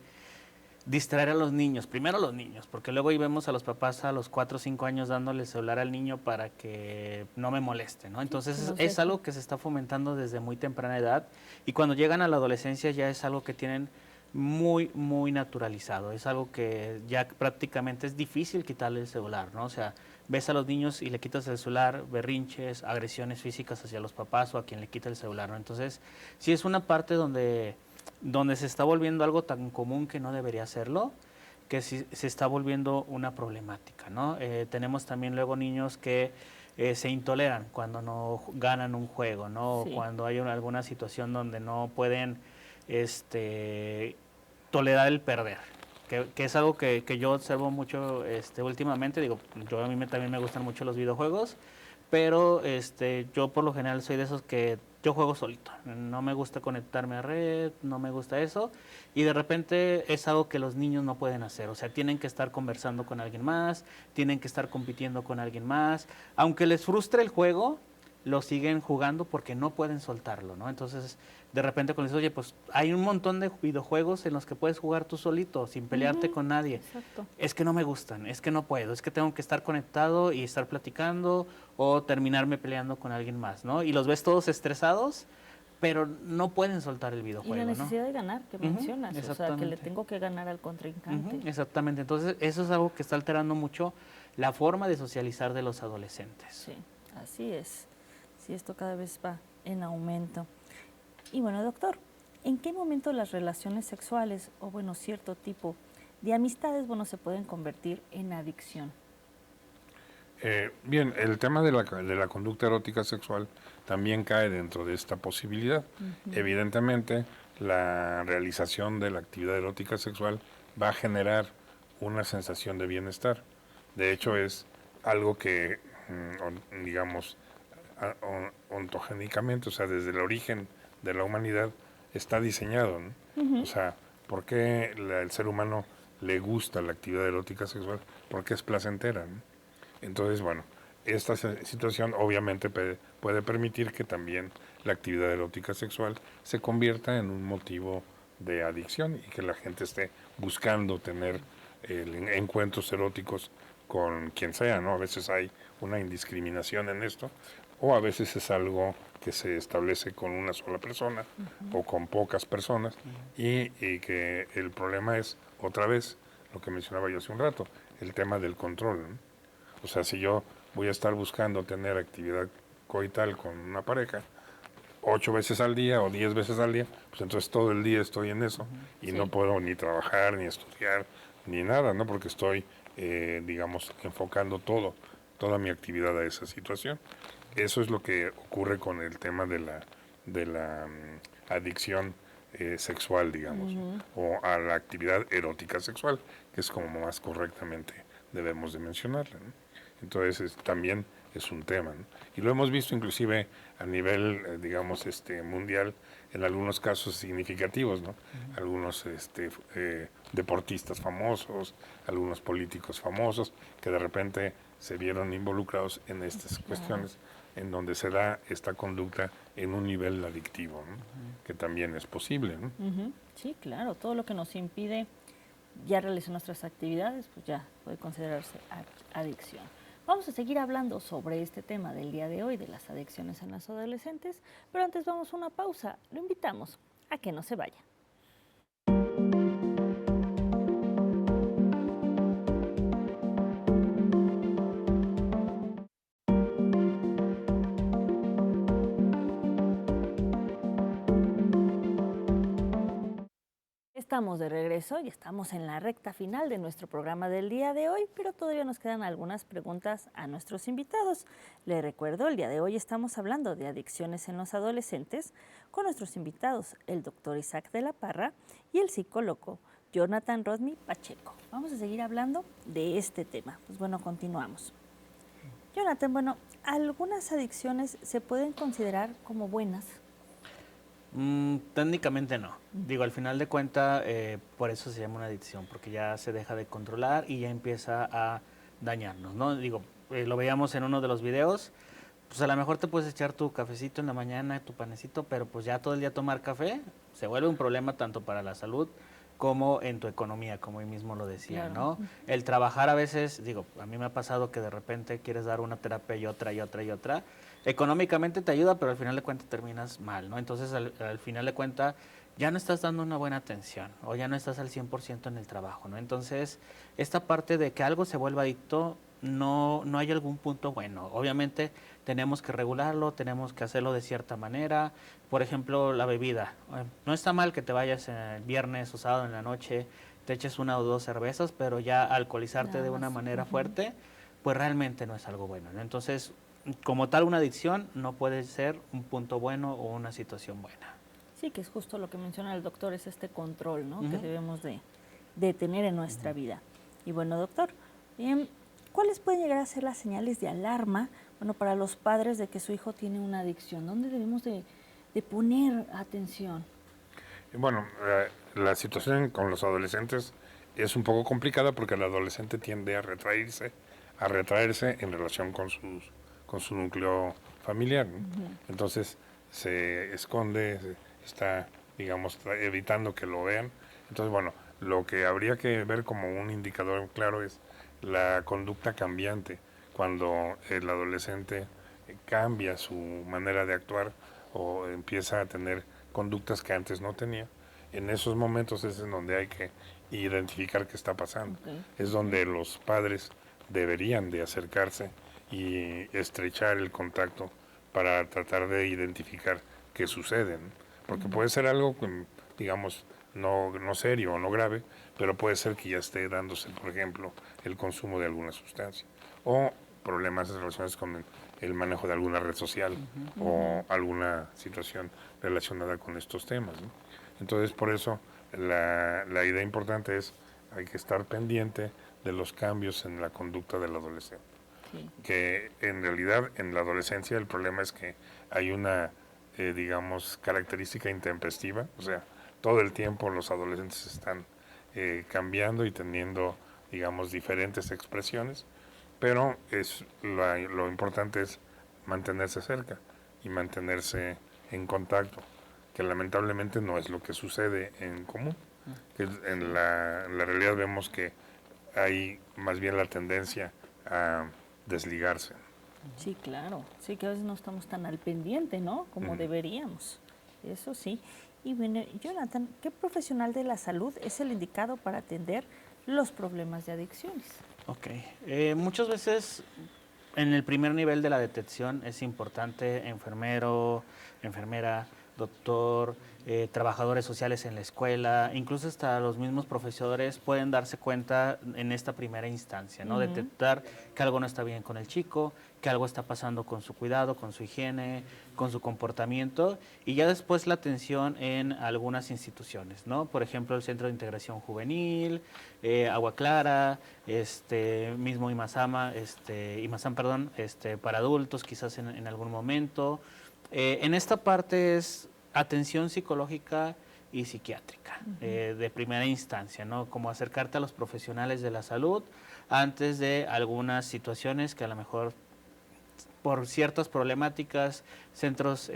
distraer a los niños, primero a los niños, porque luego ahí vemos a los papás a los 4 o 5 años dándole el celular al niño para que no me moleste, ¿no? Entonces es algo que se está fomentando desde muy temprana edad y cuando llegan a la adolescencia ya es algo que tienen muy, muy naturalizado, es algo que ya prácticamente es difícil quitarle el celular, ¿no? O sea, ves a los niños y le quitas el celular, berrinches, agresiones físicas hacia los papás o a quien le quita el celular, ¿no? Entonces, sí es una parte donde se está volviendo algo tan común que no debería serlo, que sí, se está volviendo una problemática, ¿no? Tenemos también luego niños que se intoleran cuando no ganan un juego, ¿no? Sí. Cuando hay alguna situación donde no pueden tolerar el perder, que es algo que yo observo mucho últimamente. Digo, a mí también me gustan mucho los videojuegos, pero yo por lo general soy de esos que yo juego solito, no me gusta conectarme a red, no me gusta eso, y de repente es algo que los niños no pueden hacer, o sea, tienen que estar conversando con alguien más, tienen que estar compitiendo con alguien más, aunque les frustre el juego, lo siguen jugando porque no pueden soltarlo, ¿no? Entonces, de repente cuando dices, oye, pues hay un montón de videojuegos en los que puedes jugar tú solito, sin pelearte con nadie. Exacto. Es que no me gustan, es que no puedo, es que tengo que estar conectado y estar platicando o terminarme peleando con alguien más, ¿no? Y los ves todos estresados, pero no pueden soltar el videojuego, Y la ¿no? necesidad de ganar, que mencionas, o sea, que le exactamente. tengo que ganar al contrincante. Exactamente, entonces eso es algo que está alterando mucho la forma de socializar de los adolescentes. Sí, así es. Sí, esto cada vez va en aumento. Y bueno, doctor, ¿en qué momento las relaciones sexuales o bueno, cierto tipo de amistades, bueno, se pueden convertir en adicción? Bien, el tema de la conducta erótica sexual también cae dentro de esta posibilidad. Evidentemente, la realización de la actividad erótica sexual va a generar una sensación de bienestar. De hecho, es algo que, digamos, ontogénicamente, o sea, desde el origen de la humanidad, está diseñado, ¿no? O sea, ¿por qué el ser humano le gusta la actividad erótica sexual? Porque es placentera, ¿no? Entonces, bueno, esta situación obviamente puede permitir que también la actividad erótica sexual se convierta en un motivo de adicción y que la gente esté buscando tener encuentros eróticos con quien sea, ¿no? A veces hay una indiscriminación en esto, o a veces es algo que se establece con una sola persona o con pocas personas y que el problema es, otra vez, lo que mencionaba yo hace un rato, el tema del control, ¿no? O sea, si yo voy a estar buscando tener actividad coital con una pareja 8 veces al día o 10 veces al día, pues entonces todo el día estoy en eso y no puedo ni trabajar, ni estudiar, ni nada, ¿no? Porque estoy, digamos, enfocando toda mi actividad a esa situación. Eso es lo que ocurre con el tema de la adicción sexual, digamos, o a la actividad erótica sexual, que es como más correctamente debemos de mencionarla, ¿no? Entonces también es un tema, ¿no? Y lo hemos visto inclusive a nivel, digamos, mundial, en algunos casos significativos, ¿no? Algunos deportistas famosos, algunos políticos famosos, que de repente se vieron involucrados en estas cuestiones, en donde se da esta conducta en un nivel adictivo, ¿no? Que también es posible, ¿no? Sí, claro, todo lo que nos impide ya realizar nuestras actividades, pues ya puede considerarse adicción. Vamos a seguir hablando sobre este tema del día de hoy, de las adicciones en los adolescentes, pero antes vamos a una pausa. Lo invitamos a que no se vaya. Estamos de regreso y estamos en la recta final de nuestro programa del día de hoy, pero todavía nos quedan algunas preguntas a nuestros invitados. Les recuerdo, el día de hoy estamos hablando de adicciones en los adolescentes con nuestros invitados, el doctor Isaac de la Parra y el psicólogo Jonathan Rodney Pacheco. Vamos a seguir hablando de este tema. Pues bueno, continuamos. Jonathan, bueno, ¿algunas adicciones se pueden considerar como buenas? Técnicamente no. Digo, al final de cuentas, por eso se llama una adicción, porque ya se deja de controlar y ya empieza a dañarnos, ¿no? Digo, lo veíamos en uno de los videos, pues a lo mejor te puedes echar tu cafecito en la mañana, tu panecito, pero pues ya todo el día tomar café se vuelve un problema tanto para la salud como en tu economía, como él mismo lo decía, ¿no? El trabajar a veces, digo, a mí me ha pasado que de repente quieres dar una terapia y otra y otra y otra. Económicamente te ayuda, pero al final de cuentas terminas mal, ¿no? Entonces, al final de cuentas, ya no estás dando una buena atención o ya no estás al 100% en el trabajo, ¿no? Entonces, esta parte de que algo se vuelva adicto, no hay algún punto bueno. Obviamente, tenemos que regularlo, tenemos que hacerlo de cierta manera. Por ejemplo, la bebida. No está mal que te vayas el viernes o sábado en la noche, te eches 1 o 2 cervezas, pero ya alcoholizarte de una manera fuerte, pues realmente no es algo bueno, ¿no? Entonces, como tal, una adicción no puede ser un punto bueno o una situación buena. Sí, que es justo lo que menciona el doctor, es este control, ¿no? Que debemos de tener en nuestra vida. Y bueno, doctor, ¿Cuáles pueden llegar a ser las señales de alarma, bueno, para los padres de que su hijo tiene una adicción? ¿Dónde debemos de poner atención? Bueno, la situación con los adolescentes es un poco complicada porque el adolescente tiende a retraerse en relación con su núcleo familiar, ¿no? Entonces se esconde, está, digamos, evitando que lo vean. Entonces, bueno, lo que habría que ver como un indicador claro es la conducta cambiante, cuando el adolescente cambia su manera de actuar o empieza a tener conductas que antes no tenía. En esos momentos es en donde hay que identificar qué está pasando. Es donde los padres deberían de acercarse y estrechar el contacto para tratar de identificar qué sucede, ¿no? Porque puede ser algo, digamos, no serio o no grave, pero puede ser que ya esté dándose, por ejemplo, el consumo de alguna sustancia o problemas relacionados con el manejo de alguna red social o alguna situación relacionada con estos temas, ¿no? Entonces, por eso la idea importante es hay que estar pendiente de los cambios en la conducta del adolescente. Que en realidad en la adolescencia el problema es que hay una, digamos, característica intempestiva, o sea, todo el tiempo los adolescentes están cambiando y teniendo, digamos, diferentes expresiones, pero lo importante es mantenerse cerca y mantenerse en contacto, que lamentablemente no es lo que sucede en común. Que en la realidad vemos que hay más bien la tendencia a desligarse. Sí, claro. Sí, que a veces no estamos tan al pendiente, ¿no? Como deberíamos. Eso sí. Y bueno, Jonathan, ¿qué profesional de la salud es el indicado para atender los problemas de adicciones? Ok. Muchas veces en el primer nivel de la detección es importante enfermero, enfermera, doctor, trabajadores sociales en la escuela, incluso hasta los mismos profesores pueden darse cuenta en esta primera instancia, ¿no? Detectar que algo no está bien con el chico, que algo está pasando con su cuidado, con su higiene, con su comportamiento, y ya después la atención en algunas instituciones, ¿no? Por ejemplo, el Centro de Integración Juvenil, Agua Clara, mismo Imazam, para adultos quizás en algún momento. En esta parte es atención psicológica y psiquiátrica de primera instancia, ¿no? Como acercarte a los profesionales de la salud antes de algunas situaciones que a lo mejor por ciertas problemáticas, centros,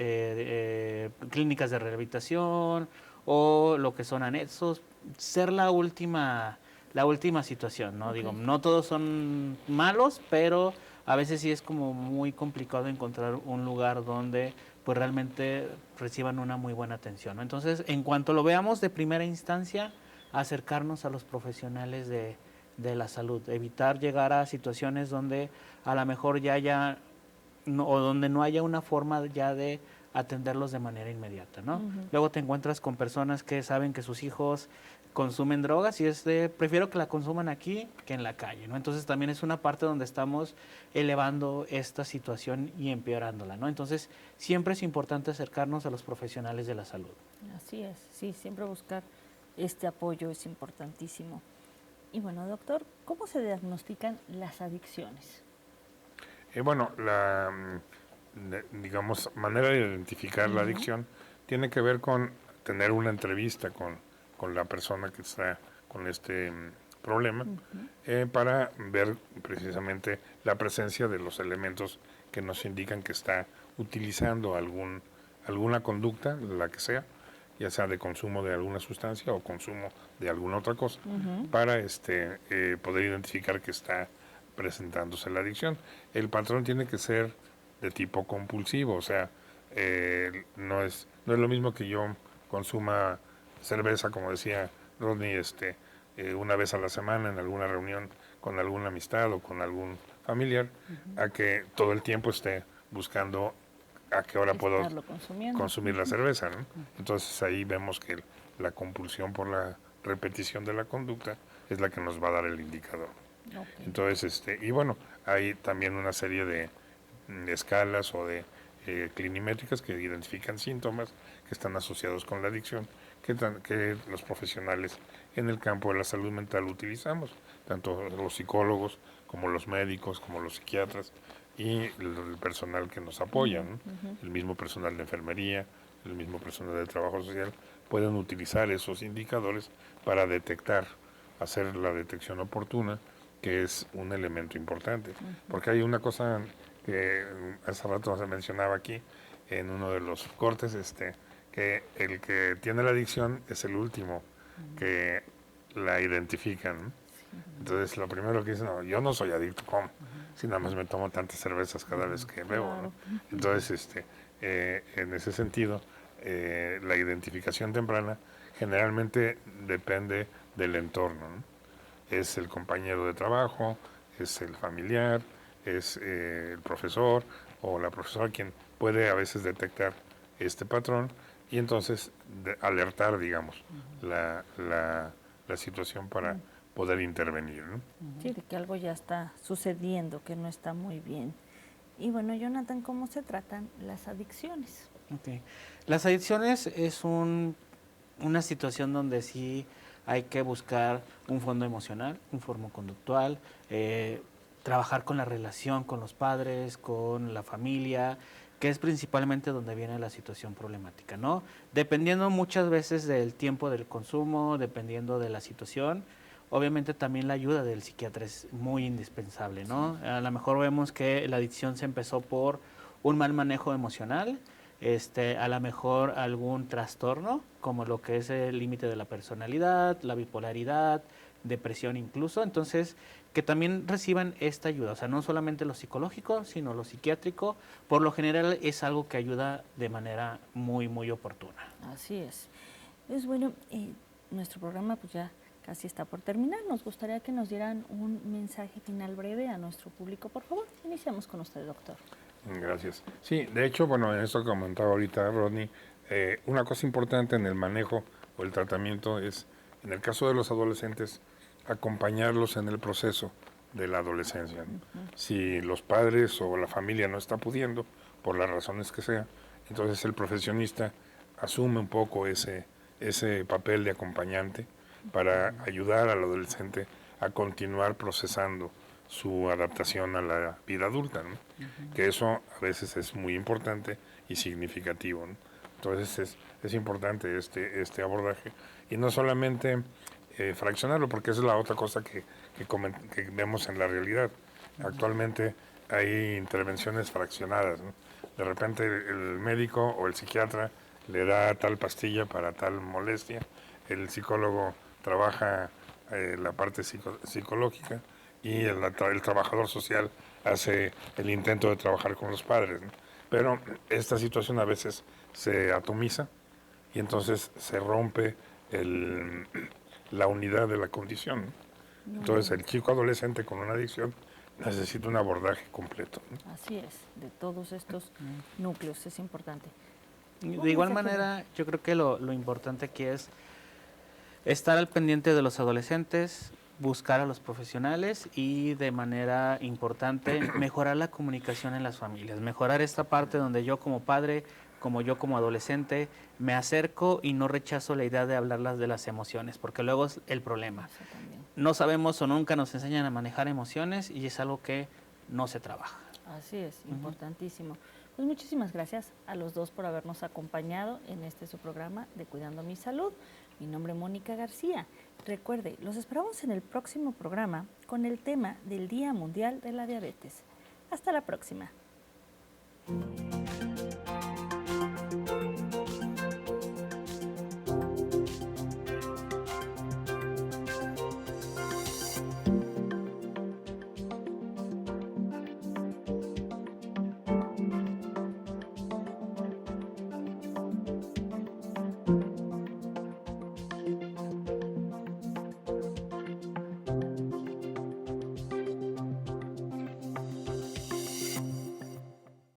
clínicas de rehabilitación o lo que son anexos, ser la última situación, ¿no? Digo, no todos son malos, pero a veces sí es como muy complicado encontrar un lugar donde pues realmente reciban una muy buena atención, ¿no? Entonces, en cuanto lo veamos de primera instancia, acercarnos a los profesionales de la salud, evitar llegar a situaciones donde a lo mejor o donde no haya una forma ya de atenderlos de manera inmediata, ¿no? Luego te encuentras con personas que saben que sus hijos consumen drogas y prefiero que la consuman aquí que en la calle, ¿no? Entonces también es una parte donde estamos elevando esta situación y empeorándola, ¿no? Entonces siempre es importante acercarnos a los profesionales de la salud. Así es, sí, siempre buscar este apoyo es importantísimo. Y bueno, doctor, ¿cómo se diagnostican las adicciones? Bueno, la, digamos, manera de identificar la adicción tiene que ver con tener una entrevista con la persona que está con este problema para ver precisamente la presencia de los elementos que nos indican que está utilizando alguna conducta, la que sea, ya sea de consumo de alguna sustancia o consumo de alguna otra cosa, para poder identificar que está presentándose la adicción. El patrón tiene que ser de tipo compulsivo, o sea, no es lo mismo que yo consuma cerveza, como decía Rodney, una vez a la semana en alguna reunión con alguna amistad o con algún familiar, a que todo el tiempo esté buscando a qué hora puedo consumir la cerveza, ¿no? Entonces ahí vemos que la compulsión por la repetición de la conducta es la que nos va a dar el indicador. Entonces, y bueno, hay también una serie de escalas o de clinimétricas que identifican síntomas que están asociados con la adicción, que los profesionales en el campo de la salud mental utilizamos, tanto los psicólogos como los médicos, como los psiquiatras y el personal que nos apoya, ¿no? El mismo personal de enfermería, el mismo personal de trabajo social, pueden utilizar esos indicadores para detectar, hacer la detección oportuna, que es un elemento importante. Porque hay una cosa que hace rato se mencionaba aquí, en uno de los cortes, que el que tiene la adicción es el último que la identifican, ¿no? Entonces, lo primero que dicen, no, yo no soy adicto, ¿cómo? Si nada más me tomo tantas cervezas cada vez que bebo, ¿no? Entonces, en ese sentido, la identificación temprana generalmente depende del entorno, ¿no? Es el compañero de trabajo, es el familiar, es el profesor o la profesora quien puede a veces detectar este patrón y entonces alertar, digamos, la situación para poder intervenir, ¿no? Sí, de que algo ya está sucediendo, que no está muy bien. Y bueno, Jonathan, ¿cómo se tratan las adicciones? Okay. Las adicciones es una situación donde sí hay que buscar un fondo emocional, un fondo conductual, trabajar con la relación con los padres, con la familia, que es principalmente donde viene la situación problemática, ¿no? Dependiendo muchas veces del tiempo del consumo, dependiendo de la situación, obviamente también la ayuda del psiquiatra es muy indispensable, ¿no? Sí. A lo mejor vemos que la adicción se empezó por un mal manejo emocional, a lo mejor algún trastorno, como lo que es el límite de la personalidad, la bipolaridad, depresión incluso, entonces que también reciban esta ayuda, o sea, no solamente lo psicológico, sino lo psiquiátrico, por lo general es algo que ayuda de manera muy, muy oportuna. Así es. Es bueno, nuestro programa pues ya casi está por terminar, nos gustaría que nos dieran un mensaje final breve a nuestro público, por favor. Iniciamos con usted, doctor. Gracias. Sí, de hecho, bueno, en esto que comentaba ahorita Rodney, una cosa importante en el manejo o el tratamiento es, en el caso de los adolescentes, acompañarlos en el proceso de la adolescencia, ¿no? Si los padres o la familia no está pudiendo, por las razones que sea, entonces el profesionista asume un poco ese papel de acompañante para ayudar al adolescente a continuar procesando su adaptación a la vida adulta, ¿no? Que eso a veces es muy importante y significativo, ¿no? Entonces es importante este abordaje y no solamente fraccionarlo, porque esa es la otra cosa que vemos en la realidad. Actualmente hay intervenciones fraccionadas, ¿no? De repente el médico o el psiquiatra le da tal pastilla para tal molestia, el psicólogo trabaja la parte psicológica y el trabajador social hace el intento de trabajar con los padres, ¿no? Pero esta situación a veces se atomiza y entonces se rompe la unidad de la condición, ¿no? Entonces el chico adolescente con una adicción necesita un abordaje completo, ¿no? Así es, de todos estos núcleos es importante. De igual manera, yo creo que lo importante aquí es estar al pendiente de los adolescentes, buscar a los profesionales y de manera importante mejorar la comunicación en las familias, mejorar esta parte donde yo como padre, como yo como adolescente, me acerco y no rechazo la idea de hablarlas de las emociones, porque luego es el problema. No sabemos o nunca nos enseñan a manejar emociones y es algo que no se trabaja. Así es, importantísimo. Pues muchísimas gracias a los dos por habernos acompañado en su programa de Cuidando mi Salud. Mi nombre es Mónica García. Recuerde, los esperamos en el próximo programa con el tema del Día Mundial de la Diabetes. Hasta la próxima.